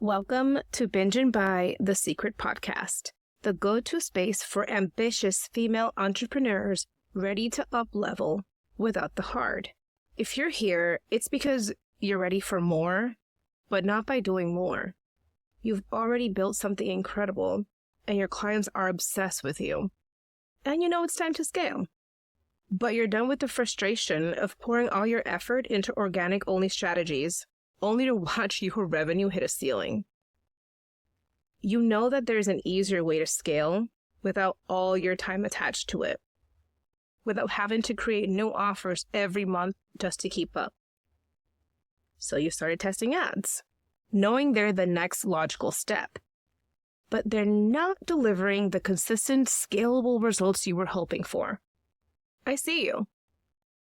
Welcome to Binge and Buy, the Secret Podcast, the go-to space for ambitious female entrepreneurs ready to up-level without the hard. If you're here, it's because you're ready for more, but not by doing more. You've already built something incredible, and your clients are obsessed with you. And you know it's time to scale. But you're done with the frustration of pouring all your effort into organic-only strategies, only to watch your revenue hit a ceiling. You know that there's an easier way to scale without all your time attached to it, without having to create new offers every month just to keep up. So you started testing ads, knowing they're the next logical step, but they're not delivering the consistent, scalable results you were hoping for. I see you.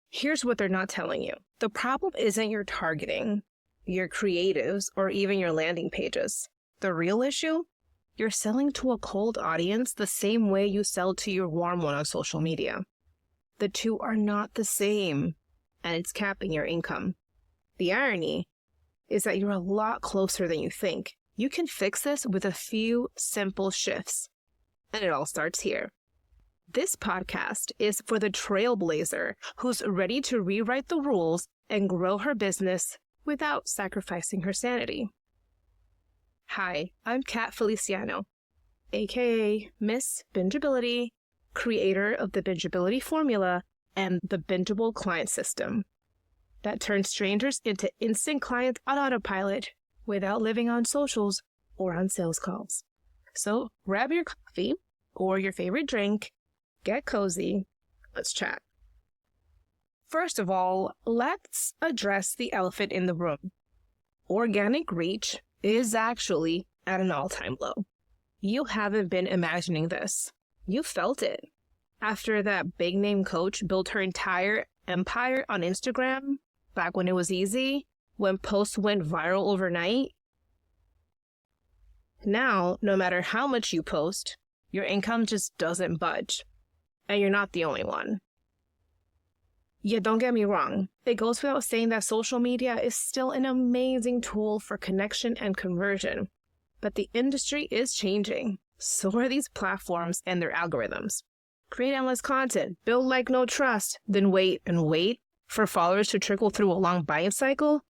Here's what they're not telling you. The problem isn't your targeting, your creatives, or even your landing pages. The real issue? You're selling to a cold audience the same way you sell to your warm one on social media. The two are not the same, and it's capping your income. The irony is that you're a lot closer than you think. You can fix this with a few simple shifts, and it all starts here. This podcast is for the trailblazer who's ready to rewrite the rules and grow her business without sacrificing her sanity. Hi, I'm Kat Feliciano, aka Miss Bingeability, creator of the Bingeability Formula and the Bingeable Client System that turns strangers into instant clients on autopilot without living on socials or on sales calls. So grab your coffee or your favorite drink, get cozy, let's chat. First of all, let's address the elephant in the room. Organic reach is actually at an all-time low. You haven't been imagining this. You felt it. After that big-name coach built her entire empire on Instagram, back when it was easy, when posts went viral overnight. Now, no matter how much you post, your income just doesn't budge. And you're not the only one. Yet don't get me wrong, it goes without saying that social media is still an amazing tool for connection and conversion. But the industry is changing. So are these platforms and their algorithms. Create endless content, build like no trust, then wait and wait for followers to trickle through a long buying cycle?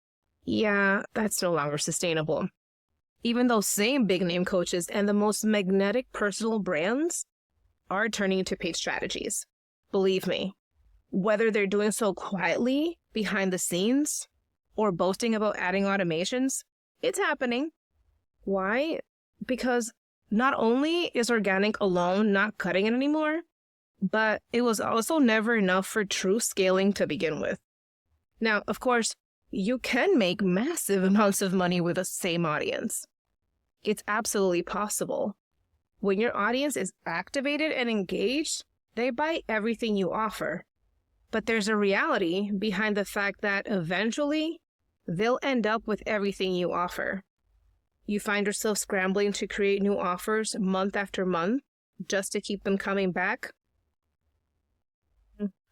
Yeah, that's no longer sustainable. Even those same big name coaches and the most magnetic personal brands are turning to paid strategies. Believe me. Whether they're doing so quietly, behind the scenes, or boasting about adding automations, it's happening. Why? Because not only is organic alone not cutting it anymore, but it was also never enough for true scaling to begin with. Now, of course, you can make massive amounts of money with the same audience. It's absolutely possible. When your audience is activated and engaged, they buy everything you offer. But there's a reality behind the fact that eventually they'll end up with everything you offer. You find yourself scrambling to create new offers month after month just to keep them coming back.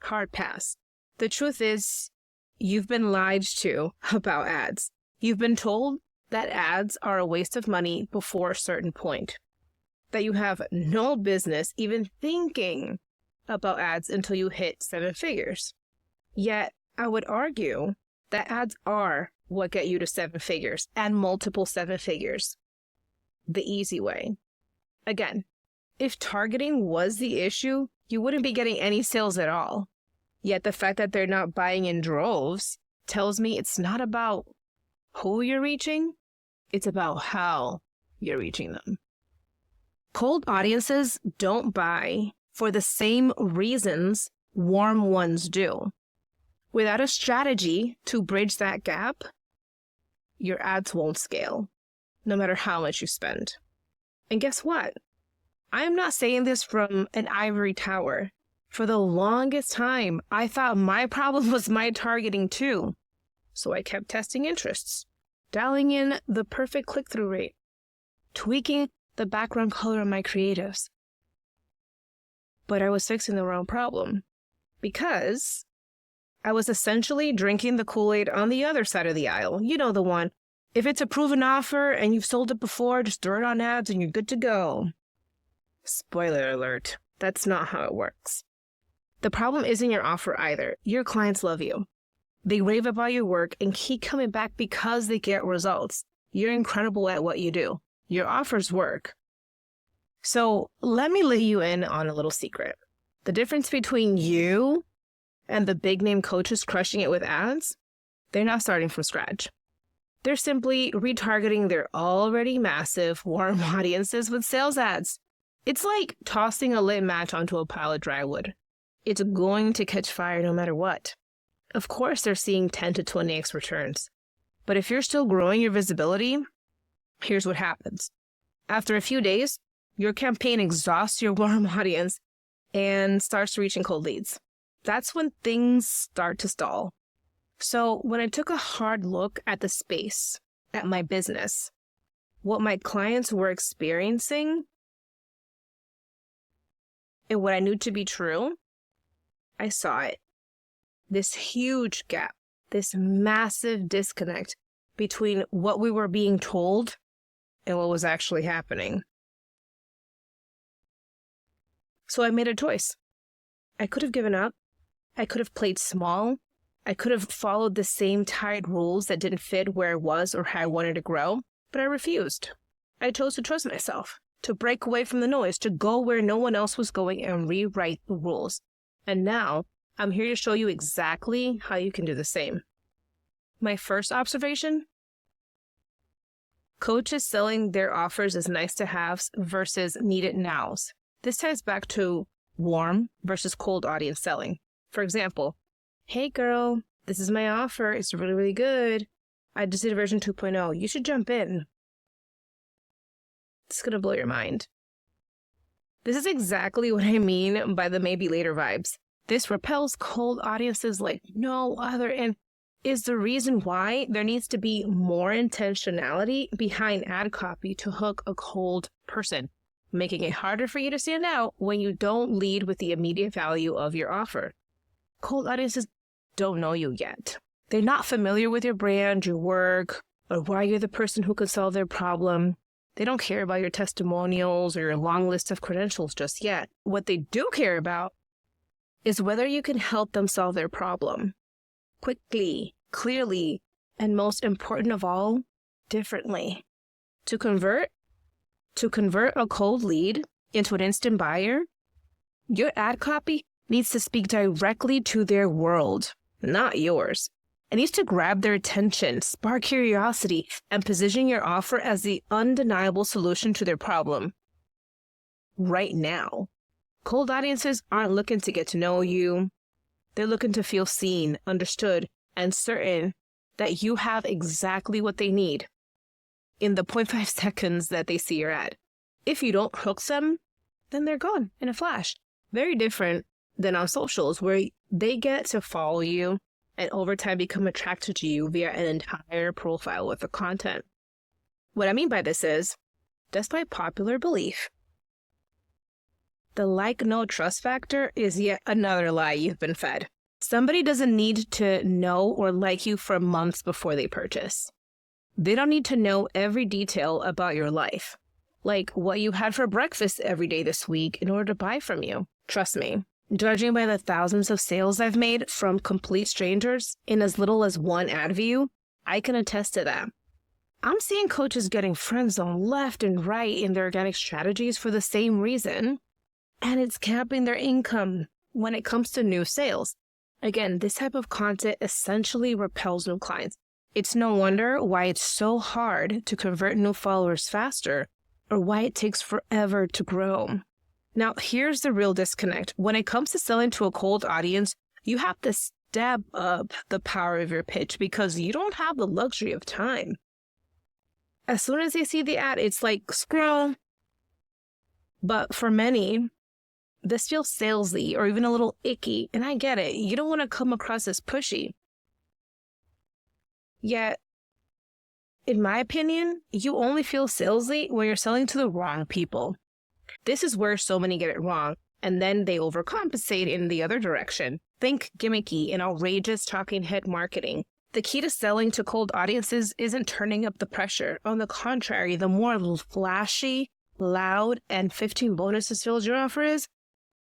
Hard pass. The truth is, you've been lied to about ads. You've been told that ads are a waste of money before a certain point, that you have no business even thinking about ads until you hit 7 figures. Yet, I would argue that ads are what get you to 7 figures and multiple 7 figures. The easy way. Again, if targeting was the issue, you wouldn't be getting any sales at all. Yet the fact that they're not buying in droves tells me it's not about who you're reaching, it's about how you're reaching them. Cold audiences don't buy for the same reasons warm ones do. Without a strategy to bridge that gap, your ads won't scale, no matter how much you spend. And guess what? I'm not saying this from an ivory tower. For the longest time, I thought my problem was my targeting too. So I kept testing interests, dialing in the perfect click-through rate, tweaking the background color of my creatives. But I was fixing the wrong problem because I was essentially drinking the Kool-Aid on the other side of the aisle. You know, the one If it's a proven offer and you've sold it before, just throw it on ads and you're good to go. Spoiler alert, that's not how it works. The problem isn't your offer either. Your clients love you. They rave about your work and keep coming back because they get results. You're incredible at what you do. Your offers work. So let me let you in on a little secret. The difference between you and the big name coaches crushing it with ads, they're not starting from scratch. They're simply retargeting their already massive warm audiences with sales ads. It's like tossing a lit match onto a pile of dry wood. It's going to catch fire no matter what. Of course, they're seeing 10 to 20x returns. But if you're still growing your visibility, here's what happens. After a few days, your campaign exhausts your warm audience and starts reaching cold leads. That's when things start to stall. So when I took a hard look at the space, at my business, what my clients were experiencing, and what I knew to be true, I saw it. This huge gap, this massive disconnect between what we were being told and what was actually happening. So I made a choice. I could have given up. I could have played small. I could have followed the same tired rules that didn't fit where I was or how I wanted to grow, but I refused. I chose to trust myself, to break away from the noise, to go where no one else was going and rewrite the rules. And now I'm here to show you exactly how you can do the same. My first observation: coaches selling their offers as nice to haves versus needed nows. This ties back to warm versus cold audience selling. For example, hey girl, this is my offer. It's really, really good. I just did version 2.0. You should jump in. It's going to blow your mind. This is exactly what I mean by the maybe later vibes. This repels cold audiences like no other and is the reason why there needs to be more intentionality behind ad copy to hook a cold person, making it harder for you to stand out when you don't lead with the immediate value of your offer. Cold audiences don't know you yet. They're not familiar with your brand, your work, or why you're the person who can solve their problem. They don't care about your testimonials or your long list of credentials just yet. What they do care about is whether you can help them solve their problem quickly, clearly, and most important of all, differently. To convert a cold lead into an instant buyer, your ad copy needs to speak directly to their world, not yours. It needs to grab their attention, spark curiosity, and position your offer as the undeniable solution to their problem. Right now, cold audiences aren't looking to get to know you. They're looking to feel seen, understood, and certain that you have exactly what they need in the 0.5 seconds that they see your ad. If you don't hook them, then they're gone in a flash. Very different than on socials, where they get to follow you and over time become attracted to you via an entire profile with the content. What I mean by this is, despite popular belief, the like, no, trust factor is yet another lie you've been fed. Somebody doesn't need to know or like you for months before they purchase. They don't need to know every detail about your life, like what you had for breakfast every day this week in order to buy from you. Trust me, judging by the thousands of sales I've made from complete strangers in as little as one ad view, I can attest to that. I'm seeing coaches getting friend zoned left and right in their organic strategies for the same reason, and it's capping their income when it comes to new sales. Again, this type of content essentially repels new clients. It's no wonder why it's so hard to convert new followers faster, or why it takes forever to grow. Now, here's the real disconnect. When it comes to selling to a cold audience, you have to step up the power of your pitch because you don't have the luxury of time. As soon as they see the ad, it's like, scroll. But for many, this feels salesy or even a little icky, and I get it. You don't want to come across as pushy. Yet, in my opinion, you only feel salesy when you're selling to the wrong people. This is where so many get it wrong, and then they overcompensate in the other direction. Think gimmicky and outrageous talking head marketing. The key to selling to cold audiences isn't turning up the pressure. On the contrary, the more flashy, loud, and 15 bonuses filled your offer is,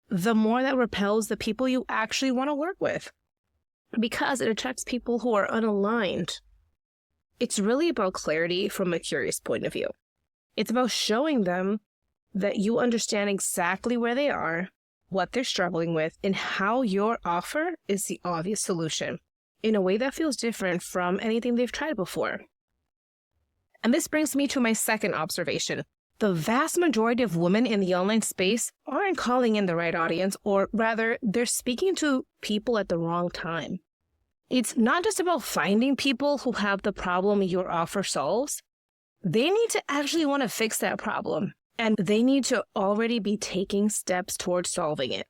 the more that repels the people you actually want to work with, because it attracts people who are unaligned. It's really about clarity from a curious point of view. It's about showing them that you understand exactly where they are, what they're struggling with, and how your offer is the obvious solution in a way that feels different from anything they've tried before. And this brings me to my second observation. The vast majority of women in the online space aren't calling in the right audience, or rather, they're speaking to people at the wrong time. It's not just about finding people who have the problem your offer solves. They need to actually want to fix that problem, and they need to already be taking steps towards solving it.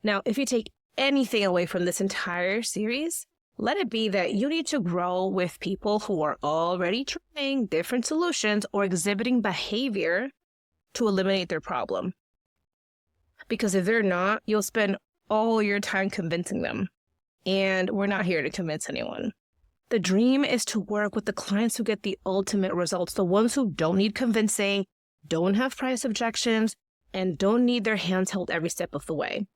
Now, if you take anything away from this entire series, let it be that you need to grow with people who are already trying different solutions or exhibiting behavior to eliminate their problem. Because if they're not, you'll spend all your time convincing them. And we're not here to convince anyone. The dream is to work with the clients who get the ultimate results, the ones who don't need convincing, don't have price objections, and don't need their hands held every step of the way.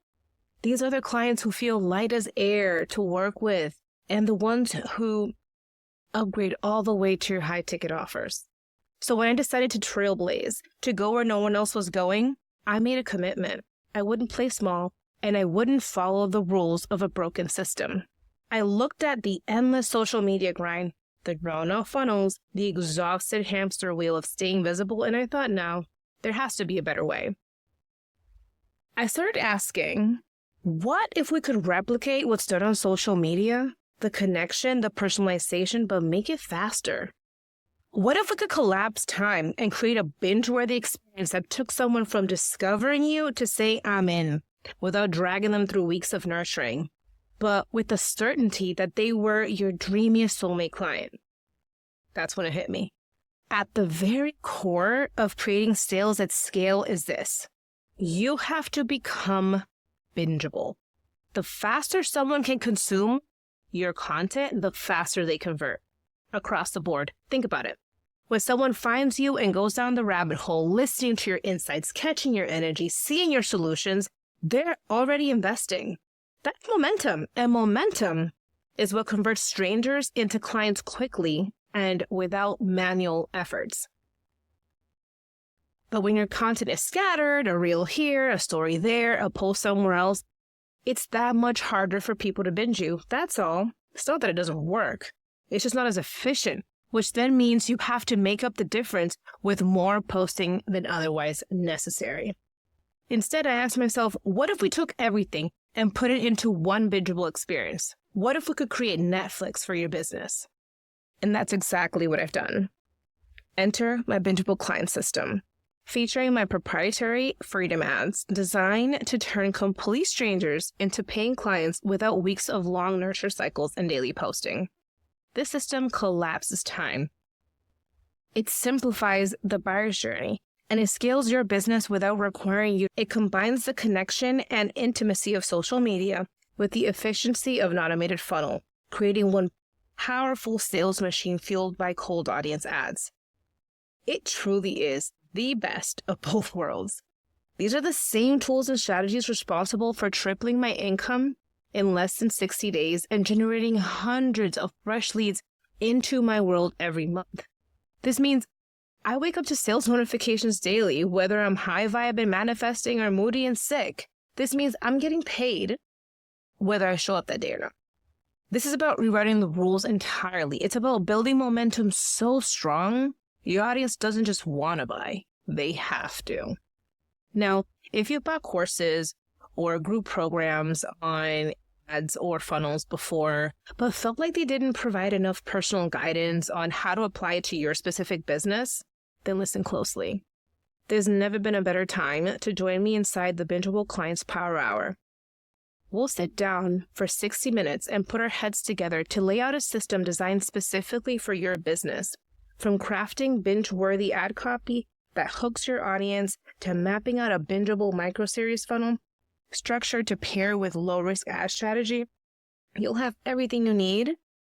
These are the clients who feel light as air to work with, and the ones who upgrade all the way to your high-ticket offers. So when I decided to trailblaze, to go where no one else was going, I made a commitment. I wouldn't play small, and I wouldn't follow the rules of a broken system. I looked at the endless social media grind, the drawn-out funnels, the exhausted hamster wheel of staying visible, and I thought, no, there has to be a better way. I started asking, what if we could replicate what's done on social media, the connection, the personalization, but make it faster? What if we could collapse time and create a binge-worthy experience that took someone from discovering you to say, I'm in, without dragging them through weeks of nurturing, but with the certainty that they were your dreamiest soulmate client? That's when it hit me. At the very core of creating sales at scale is this. You have to become bingeable. The faster someone can consume your content, the faster they convert. Across the board. Think about it. When someone finds you and goes down the rabbit hole, listening to your insights, catching your energy, seeing your solutions, they're already investing. That's momentum. And momentum is what converts strangers into clients quickly and without manual efforts. But when your content is scattered, a reel here, a story there, a post somewhere else, it's that much harder for people to binge you. That's all. It's not that it doesn't work. It's just not as efficient, which then means you have to make up the difference with more posting than otherwise necessary. Instead, I asked myself, what if we took everything and put it into one bingeable experience? What if we could create Netflix for your business? And that's exactly what I've done. Enter my bingeable client system, featuring my proprietary Freedom Ads, designed to turn complete strangers into paying clients without weeks of long nurture cycles and daily posting. This system collapses time. It simplifies the buyer's journey, and it scales your business without requiring you. It combines the connection and intimacy of social media with the efficiency of an automated funnel, creating one powerful sales machine fueled by cold audience ads. It truly is the best of both worlds. These are the same tools and strategies responsible for tripling my income in less than 60 days and generating hundreds of fresh leads into my world every month. This means I wake up to sales notifications daily, whether I'm high vibe and manifesting or moody and sick. This means I'm getting paid whether I show up that day or not. This is about rewriting the rules entirely. It's about building momentum so strong, your audience doesn't just want to buy, they have to. Now, if you've bought courses or group programs on ads or funnels before, but felt like they didn't provide enough personal guidance on how to apply it to your specific business, then listen closely. There's never been a better time to join me inside the Bingeable Clients Power Hour. We'll sit down for 60 minutes and put our heads together to lay out a system designed specifically for your business, from crafting binge-worthy ad copy that hooks your audience to mapping out a bingeable micro-series funnel structured to pair with low-risk ad strategy. You'll have everything you need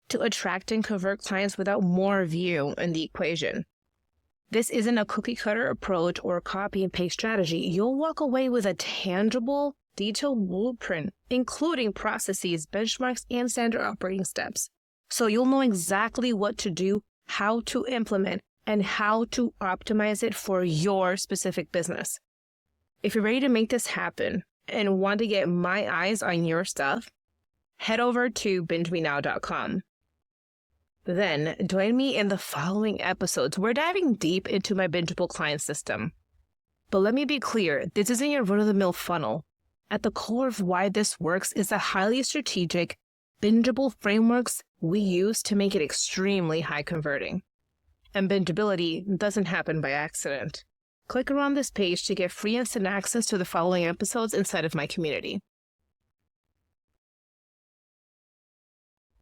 to attract and convert clients without more of you in the equation. This isn't a cookie-cutter approach or copy and paste strategy. You'll walk away with a tangible, detailed blueprint, including processes, benchmarks, and standard operating steps. So you'll know exactly what to do, how to implement, and how to optimize it for your specific business. If you're ready to make this happen and want to get my eyes on your stuff, head over to bingemenow.com. Then join me in the following episodes. We're diving deep into my bingeable client system. But let me be clear, this isn't your run-of-the-mill funnel. At the core of why this works is the highly strategic, bingeable frameworks we use to make it extremely high converting. And bingeability doesn't happen by accident. Click around this page to get free instant access to the following episodes inside of my community.